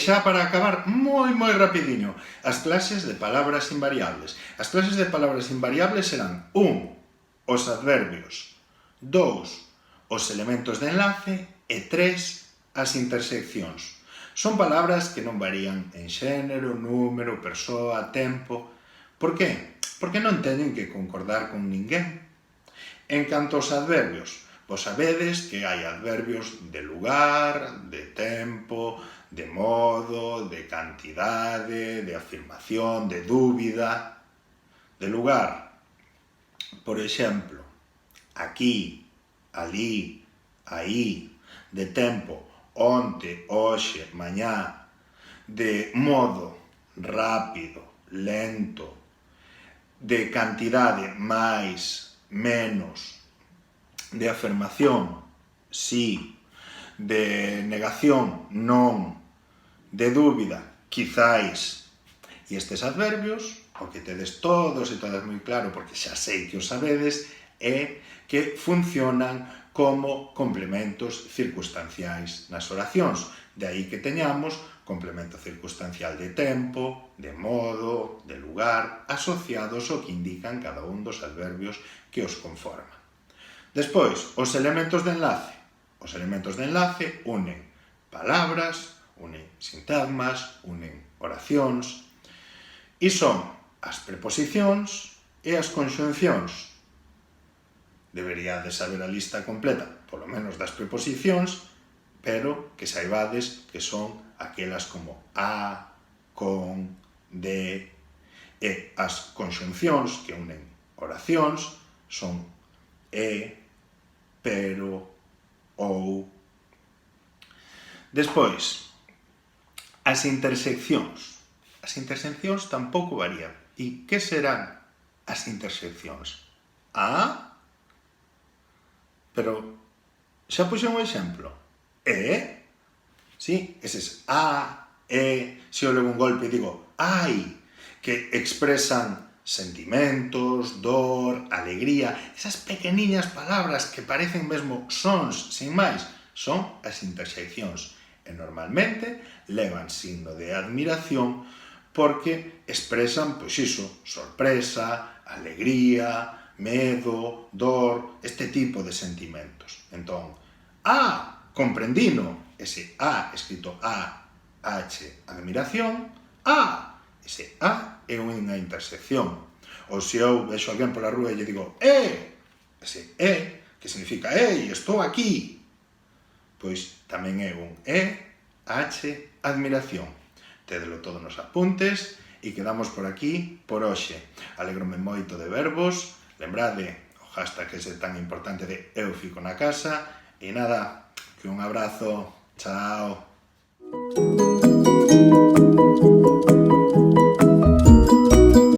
xa para acabar, moi rapidiño, as clases de palabras invariables. As clases de palabras invariables serán 1. Os adverbios, 2. Os elementos de enlace e 3. As interseccións. Son palabras que non varían en xénero, número, persoa, tempo. Por que? Porque non teñen que concordar con ninguén. En canto aos adverbios, vos sabedes que hai adverbios de lugar, de tempo, de modo, de cantidade, de afirmación, de dúbida. De lugar, por exemplo, aquí, alí, aí. De tempo, onte, hoxe, mañá. De modo, rápido, lento. De cantidade, máis, menos. De afirmación, sí. De negación, non. De dúbida, quizáis. E estes adverbios, o que tedes todos e todas moi claro, porque xa sei que o sabedes, é que funcionan como complementos circunstanciais nas oracións. De aí que teñamos complemento circunstancial de tempo, de modo, de lugar, asociados ao que indican cada un dos adverbios que os conforman. Despois, os elementos de enlace. Os elementos de enlace unen palabras, unen sintagmas, unen oracións, e son as preposicións e as conxuncións. Deberíades saber a lista completa, polo menos das preposicións, pero que saibades que son aquelas como a, con, de, e as conxuncións que unen oracións son e, pero, ou. Despois, as interseccións. As interseccións tampouco varían. E que serán as interseccións? Pero xa puxen un exemplo. Sí, eses a, se eu levo un golpe e digo ai, que expresan sentimentos, dor, alegría, esas pequeniñas palabras que parecen mesmo sons, sin máis, son as interseccións. E normalmente levan signo de admiración porque expresan, pois iso, sorpresa, alegría, medo, dor, este tipo de sentimentos. Entón, comprendino, ese a escrito a, h, admiración, ese a é unha intersección. Ou se eu vexo alguén pola rúa e lle digo ese que significa estou aquí, pois tamén é un h, admiración. Tédelo todo nos apuntes e quedamos por aquí por hoxe. Alégrome moito de verbos. Lembrade o hashtag ese tan importante de eu fico na casa. E nada, que un abrazo. Chao.